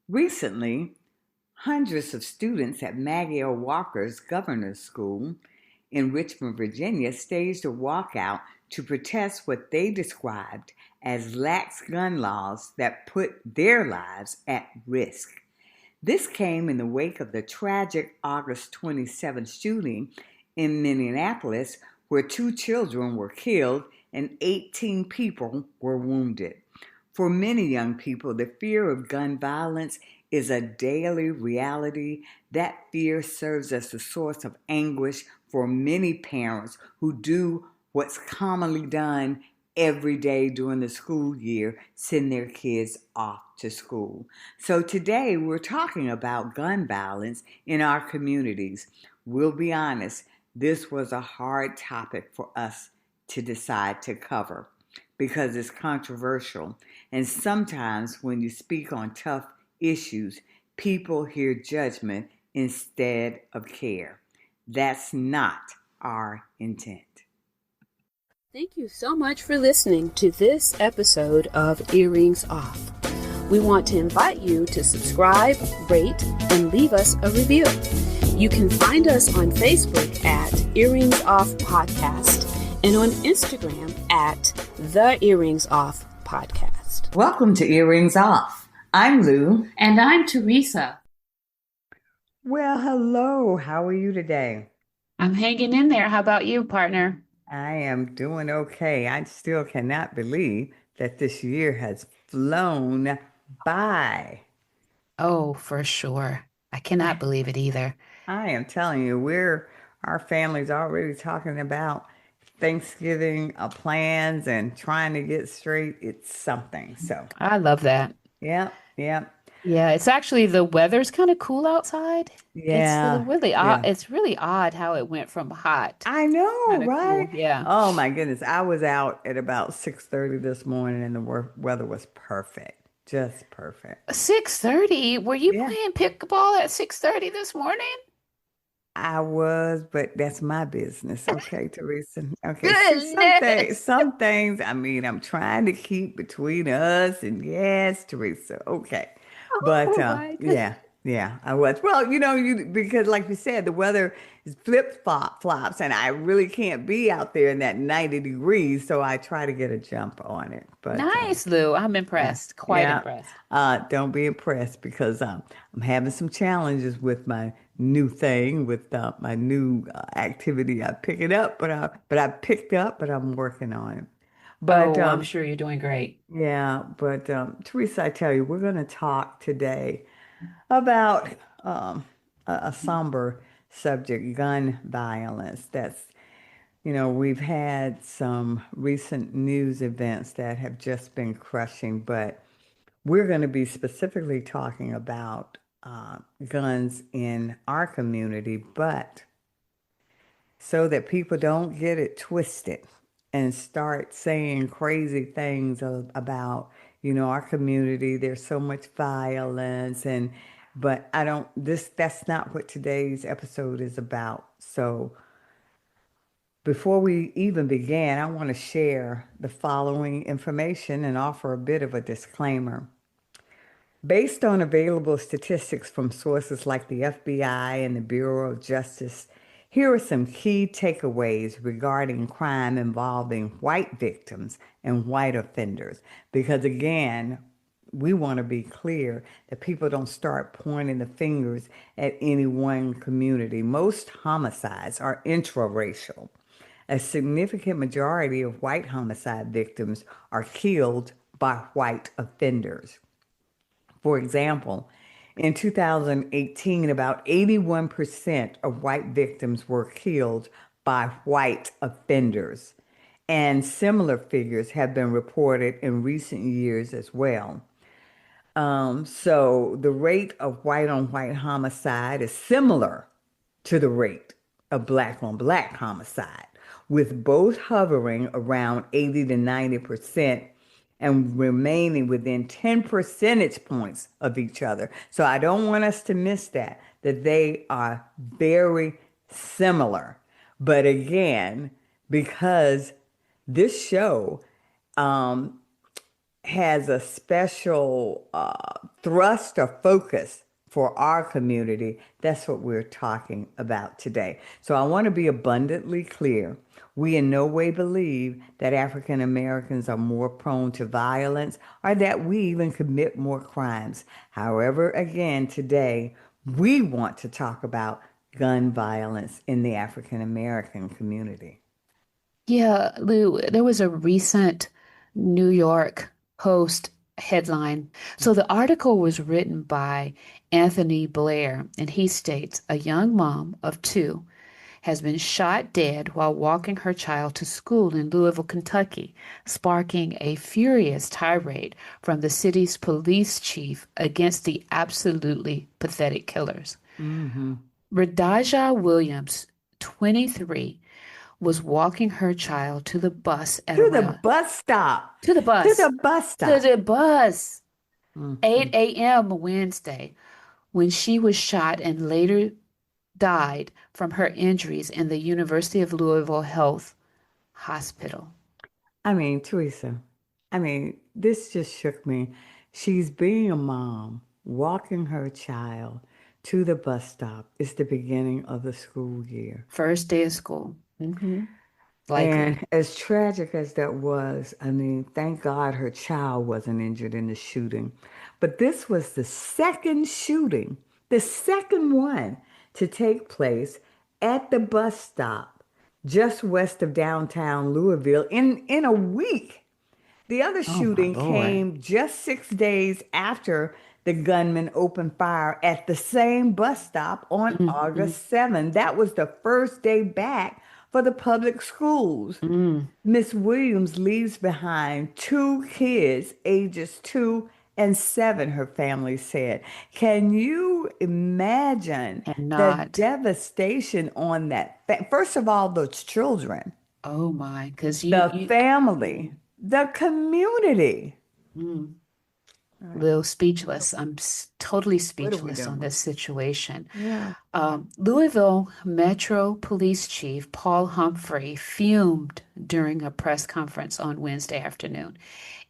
Recently, hundreds of students at Maggie O. Walker's Governor's School in Richmond, Virginia, staged a walkout to protest what they described as lax gun laws that put their lives at risk. This came in the wake of the tragic August 27th shooting in Minneapolis, where two children were killed and 18 people were wounded. For many young people, the fear of gun violence is a daily reality. That fear serves as a source of anguish for many parents who do what's commonly done every day during the school year, send their kids off to school. So today we're talking about gun violence in our communities. We'll be honest, this was a hard topic for us to decide to cover because it's controversial. And sometimes when you speak on tough issues, people hear judgment instead of care. That's not our intent. Thank you so much for listening to this episode of Earrings Off. We want to invite you to subscribe, rate, and leave us a review. You can find us on Facebook at Earrings Off Podcast and on Instagram at The Earrings Off Podcast. Welcome to Earrings Off. I'm Lou. And I'm Teresa. Well, hello. How are you today? I'm hanging in there. How about you, partner? I am doing okay. I still cannot believe that this year has flown by. Oh, for sure. I cannot believe it either. I am telling you, our family's already talking about Thanksgiving plans and trying to get straight. It's something. So, I love that. yeah. Yeah, it's actually the weather's kind of cool outside. Yeah. It's really odd how it went from hot I know, kind of right? cool. Yeah. Oh my goodness. I was out at about 6:30 this morning and the weather was perfect. Just perfect. 6:30. Were you Yeah, playing pickleball at 6:30 this morning? I was, but that's my business. Okay, Teresa. Okay, see, Goodness. some things, I mean, I'm trying to keep between us and yes, Teresa. Okay. But Oh my goodness. yeah, I was. Well, you because like you said, the weather is flops, and I really can't be out there in that 90 degrees, so I try to get a jump on it. But Nice, Lou. I'm yeah, impressed. Quite yeah. impressed. Don't be impressed because I'm having some challenges with my new thing, with my new activity. I pick it up, but I picked up, but I'm working on it. But Oh, I'm sure you're doing great. yeah, but Teresa, I tell you, we're going to talk today about a somber subject, gun violence. We've had some recent news events that have just been crushing, but we're going to be specifically talking about guns in our community, but so that people don't get it twisted and start saying crazy things about, our community. There's so much violence but I don't that's not what today's episode is about. So before we even begin, I want to share the following information and offer a bit of a disclaimer. Based on available statistics from sources like the FBI and the Bureau of Justice, here are some key takeaways regarding crime involving white victims and white offenders. Because again, we want to be clear that people don't start pointing the fingers at any one community. Most homicides are intraracial. A significant majority of white homicide victims are killed by white offenders. For example, in 2018, about 81% of white victims were killed by white offenders, and similar figures have been reported in recent years as well. So the rate of white on white homicide is similar to the rate of black on black homicide, with both hovering around 80 to 90% and remaining within 10 percentage points of each other. So I don't want us to miss that they are very similar. But again, because this show, um, has a special thrust or focus for our community. That's what we're talking about today. So I want to be abundantly clear. We in no way believe that African Americans are more prone to violence or that we even commit more crimes. However, again, today we want to talk about gun violence in the African American community. Yeah, Lou, there was a recent New York Post headline. So the article was written by Anthony Blair, and he states a young mom of two has been shot dead while walking her child to school in Louisville, Kentucky, sparking a furious tirade from the city's police chief against the absolutely pathetic killers. Hmm. Radaja Williams, 23, was walking her child to the bus at To the around bus stop. to the To bus the bus to stop. the bus Hmm. 8 a.m. Wednesday when she was shot and later died from her injuries in the University of Louisville Health Hospital. I mean, Teresa, this just shook me. She's being a mom, walking her child to the bus stop. It's the beginning of the school year. First day of school. Likely. And as tragic as that was, thank God her child wasn't injured in the shooting. But this was the second shooting, the second one to take place at the bus stop just west of downtown Louisville in a week. The other Oh my shooting Lord. came just 6 days after the gunman opened fire at the same bus stop on Mm-hmm. August 7th. That was the first day back for the public schools. Mm. Miss Williams leaves behind two kids, ages 2 and 7, her family said. Can you imagine And the not. devastation on that? First of all, those children, Oh my, because you the you family, the community. mm, All right, little speechless. Totally what are we speechless on doing? this situation. Yeah. Louisville Metro Police Chief Paul Humphrey fumed during a press conference on Wednesday afternoon.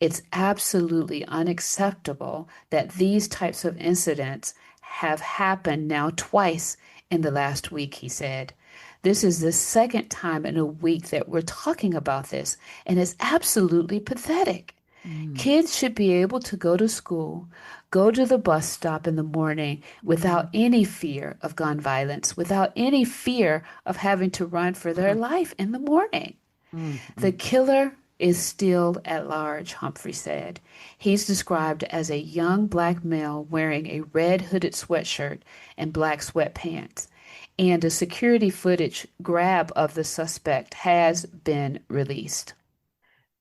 It's absolutely unacceptable that these types of incidents have happened now twice in the last week, he said. This is the second time in a week that we're talking about this, and it's absolutely pathetic. Mm, Kids should be able to go to school, go to the bus stop in the morning without mm, any fear of gun violence, without any fear of having to run for their mm, life in the morning. mm, The mm. killer is still at large, Humphrey said. He's described as a young black male wearing a red hooded sweatshirt and black sweatpants, and a security footage grab of the suspect has been released.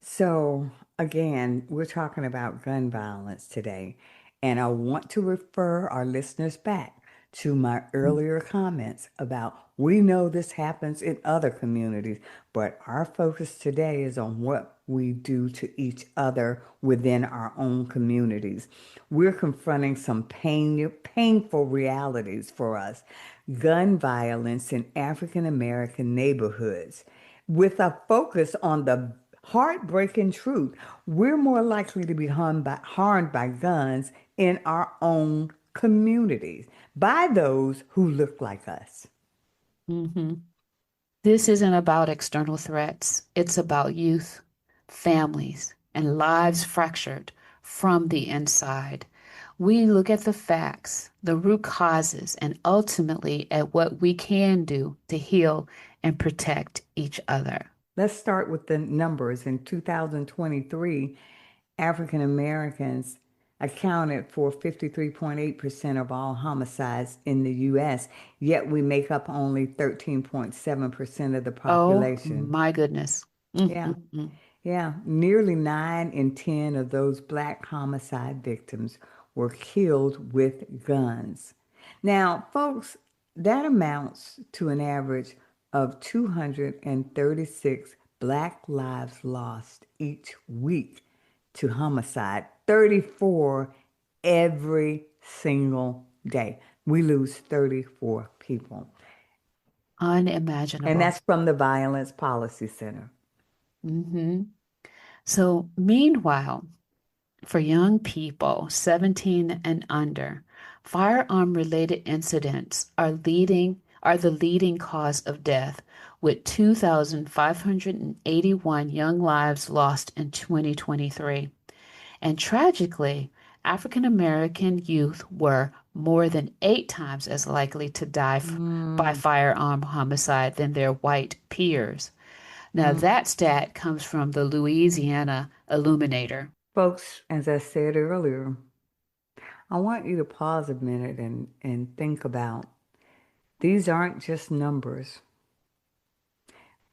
So, again, we're talking about gun violence today, and I want to refer our listeners back to my earlier comments about we know this happens in other communities, but our focus today is on what we do to each other within our own communities. We're confronting some painful realities for us. Gun violence in African American neighborhoods with a focus on the heartbreaking truth. We're more likely to be harmed by guns in our own communities by those who look like us. Mhm. This isn't about external threats. It's about youth, families, and lives fractured from the inside. We look at the facts, the root causes, and ultimately at what we can do to heal and protect each other. Let's start with the numbers. In 2023, African Americans accounted for 53.8% of all homicides in the US, yet we make up only 13.7% of the Oh population. my goodness. Yeah. Mm. Yeah, nearly 9 in 10 of those black homicide victims were killed with guns. Now, folks, that amounts to an average of 236 black lives lost each week to homicide, 34 every single day. We lose 34 people. And Unimaginable. that's from the Violence Policy Center. hmm So, meanwhile, For young people 17 and under, firearm-related incidents are the leading cause of death, with 2,581 young lives lost in 2023. And tragically, African American youth were more than 8 times as likely to die by Mm, firearm homicide than their white peers. Now, mm. that stat comes from the Louisiana Illuminator. Folks, as I said earlier, I want you to pause a minute and think about these aren't just numbers.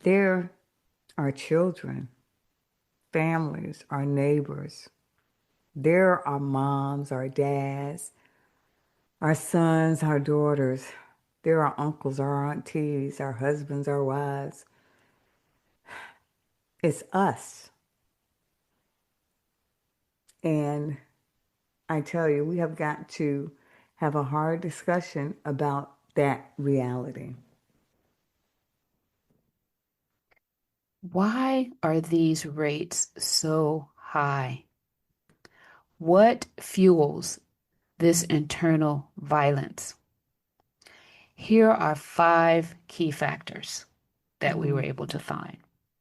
There are children, families, our neighbors. There are moms, our dads, our sons, our daughters. There are uncles, our aunties, our husbands, our wives. It's us. And I tell you, we have got to have a hard discussion about that reality. Why are these rates so high? What fuels this internal violence? Here are 5 key factors that we were Mm, able to find.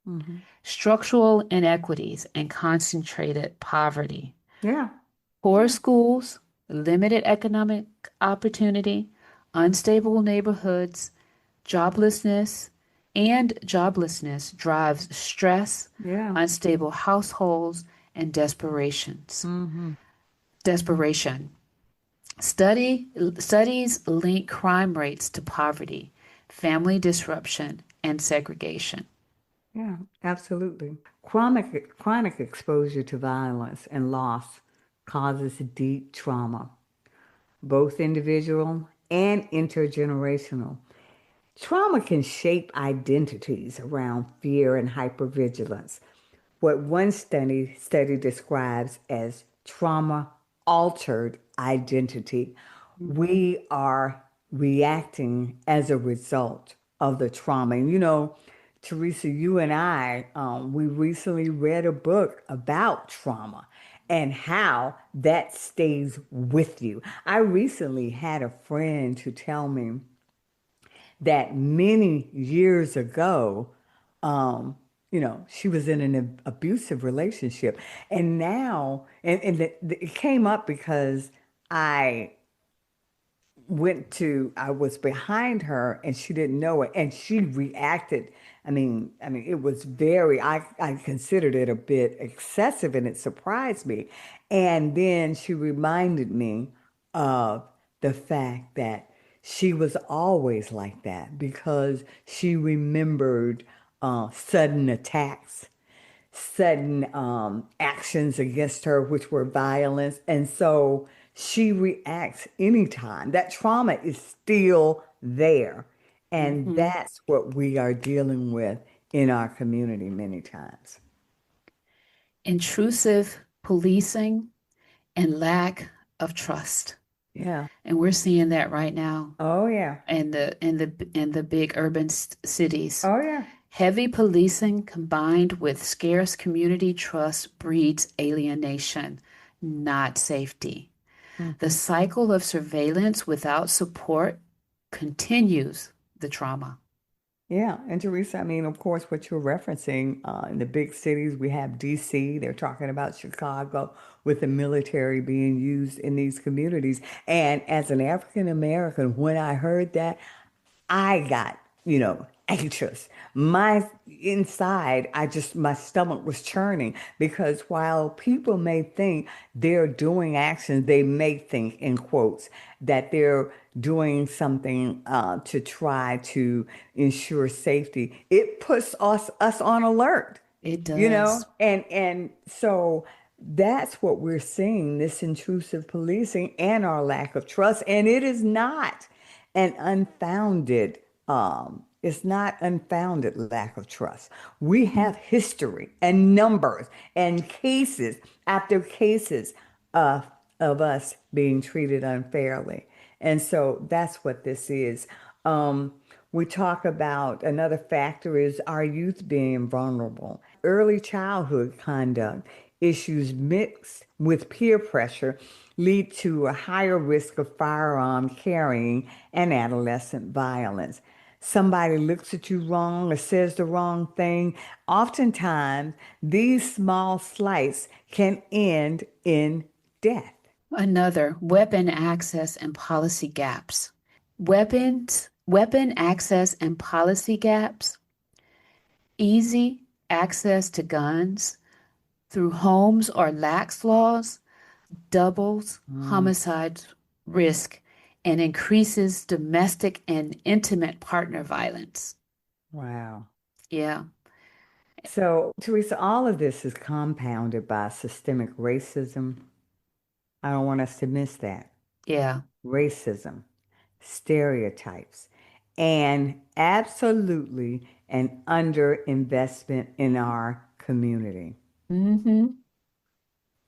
hmm. Structural inequities and concentrated poverty, Yeah, poor yeah, schools, limited economic opportunity, unstable neighborhoods, joblessness, and joblessness drives stress, yeah. unstable households, and desperations. Hmm. Desperation. Studies link crime rates to poverty, family disruption, and segregation. Yeah, absolutely. Chronic exposure to violence and loss causes deep trauma, both individual and intergenerational. Trauma can shape identities around fear and hypervigilance, what one study describes as trauma altered identity. Mhm. We are reacting as a result of the trauma. And Teresa, you and I, we recently read a book about trauma and how that stays with you. I recently had a friend to tell me that many years ago, um, she was in an abusive relationship. And now, it came up because I I was behind her and she didn't know it. And she reacted. I mean, it was I considered it a bit excessive and it surprised me. And then she reminded me of the fact that she was always like that because she remembered sudden attacks, sudden actions against her, which were violence. And so she reacts anytime. That trauma is still there. And Mhm. that's what we are dealing with in our community many times. Intrusive policing and lack of trust. Yeah. And we're seeing that right now Oh, yeah. in the big urban cities. Oh, yeah. Heavy policing combined with scarce community trust breeds alienation, not safety. The Hmm. cycle of surveillance without support continues the trauma. Yeah, and Teresa, I mean, of course, what you're referencing in the big cities, we have DC, they're talking about Chicago with the military being used in these communities. And as an African American, when I heard that, I got, anxious. My inside, my stomach was churning because while people may think they're doing actions, they may think, in quotes, that they're doing something to try to ensure safety. It puts us on alert, It does. and so that's what we're seeing, this intrusive policing and our lack of trust. And it is not an unfounded it's not unfounded lack of trust. We have history and numbers and cases after cases of us being treated unfairly. And so that's what this is. Um, we talk about another factor is our youth being vulnerable. Early childhood conduct issues mixed with peer pressure lead to a higher risk of firearm carrying and adolescent violence. Somebody looks at you wrong or says the wrong thing. Oftentimes, these small slights can end in death. Another, weapon access and policy gaps. Weapon access and policy gaps, easy access to guns through homes or lax laws doubles Mm, homicide risk and increases domestic and intimate partner violence. wow. Yeah, So, Teresa, all of this is compounded by systemic racism. I don't want us to miss that. yeah. Racism, stereotypes, and absolutely an underinvestment in our community. Mm-hmm.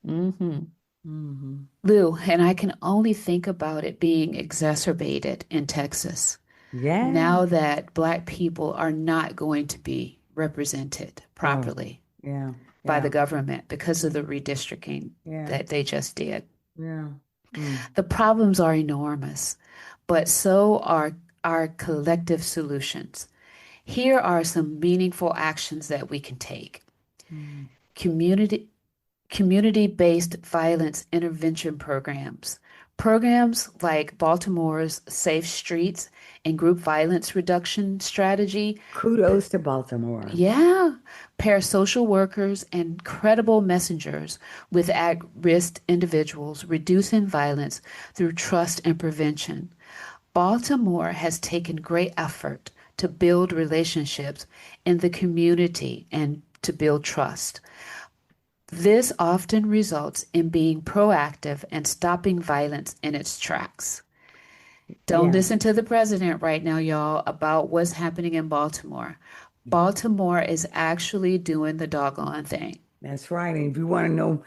Mm-hmm. Hmm. Lou, and I can only think about it being exacerbated in Texas Yeah. now that Black people are not going to be represented Oh, properly yeah, by the yeah, government because of the redistricting yeah, that they just did. yeah. Mm, The problems are enormous, but so are our collective solutions. Here are some meaningful actions that we can take. mm. Community community-based violence intervention programs. Programs like Baltimore's Safe Streets and Group Violence Reduction Strategy. Kudos to Baltimore. Yeah, pair social workers and credible messengers with at-risk individuals, reducing violence through trust and prevention. Baltimore has taken great effort to build relationships in the community and to build trust. This often results in being proactive and stopping violence in its tracks. Don't Yeah. listen to the president right now, y'all, about what's happening in Baltimore. Baltimore is actually doing the doggone thing. That's right. And if you want to know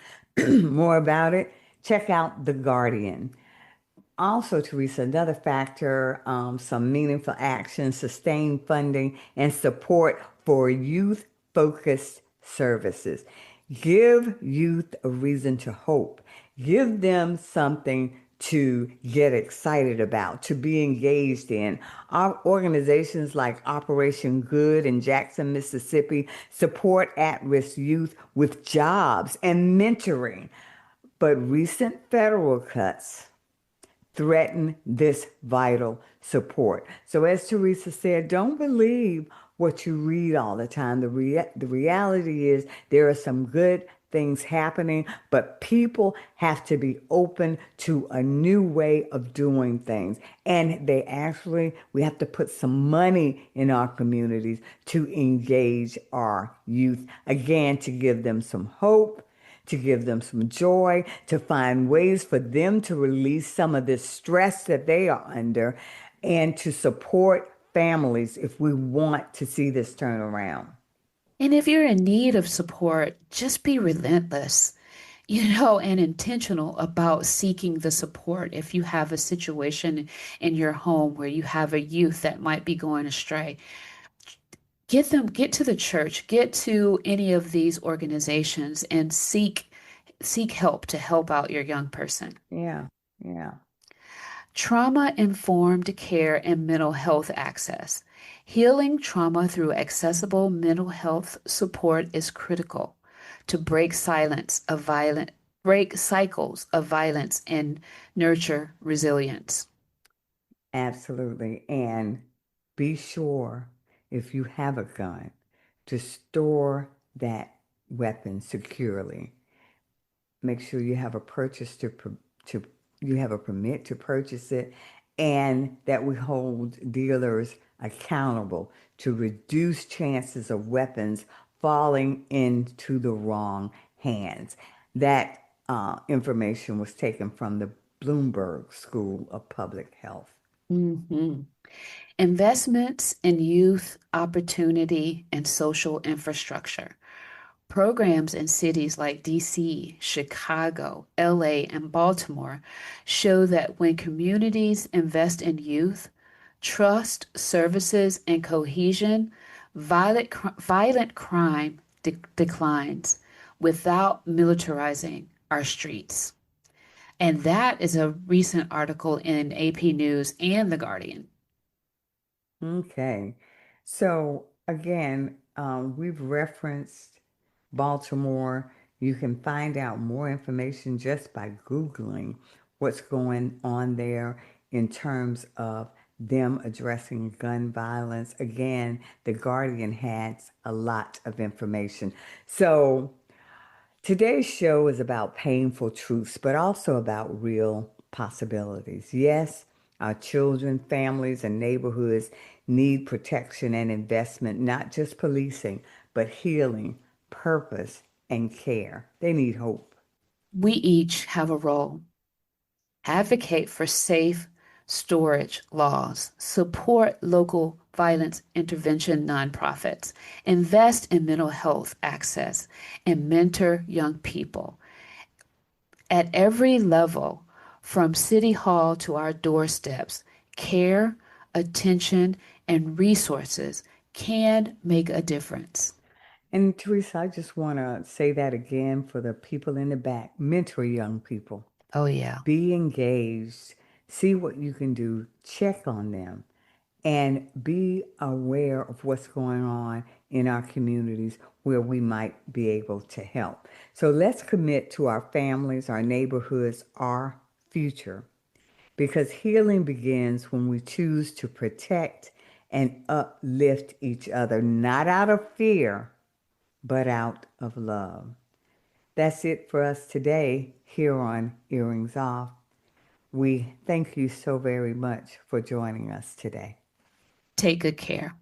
more about it, check out The Guardian. Also, Teresa, another factor, some meaningful action, sustained funding, and support for youth focused services. Give youth a reason to hope. Give them something to get excited about, to be engaged in. Our organizations like Operation Good in Jackson, Mississippi support at risk youth with jobs and mentoring. But recent federal cuts threaten this vital support. So, as Teresa said, don't believe what you read all the time. The reality is there are some good things happening, but people have to be open to a new way of doing things. And we have to put some money in our communities to engage our youth, again, to give them some hope, to give them some joy, to find ways for them to release some of this stress that they are under, and to support families if we want to see this turn around. And if you're in need of support, just be relentless, and intentional about seeking the support. If you have a situation in your home where you have a youth that might be going astray, get to the church, get to any of these organizations and seek help to help out your young person. Yeah, yeah, Trauma-informed care and mental health access. Healing trauma through accessible mental health support is critical to break cycles of violence and nurture resilience. absolutely. And be sure, if you have a gun, to store that weapon securely. Make sure you have a purchase to you have a permit to purchase it, and that we hold dealers accountable to reduce chances of weapons falling into the wrong hands. That information was taken from the Bloomberg School of Public Health. Mhm. Investments in youth opportunity and social infrastructure. Programs in cities like DC, Chicago, LA, and Baltimore show that when communities invest in youth, trust, services, and cohesion, violent crime declines. without militarizing our streets. And that is a recent article in AP News and The Guardian. Okay. So again, we've referenced Baltimore. You can find out more information just by Googling what's going on there in terms of them addressing gun violence. Again, The Guardian has a lot of information. So today's show is about painful truths, but also about real possibilities. Yes, our children, families, and neighborhoods need protection and investment, not just policing, but healing, purpose, and care. They need hope. We each have a role. Advocate for safe storage laws, support local violence intervention nonprofits, invest in mental health access, and mentor young people. At every level, from City Hall to our doorsteps, care, attention, and resources can make a difference. And Teresa, I just want to say that again for the people in the back. Mentor young people. Oh, yeah. Be engaged. See what you can do. Check on them. And be aware of what's going on in our communities where we might be able to help. So let's commit to our families, our neighborhoods, our future, because healing begins when we choose to protect and uplift each other, not out of fear, but out of love. That's it for us today here on Earrings Off. We thank you so very much for joining us today. Take good care.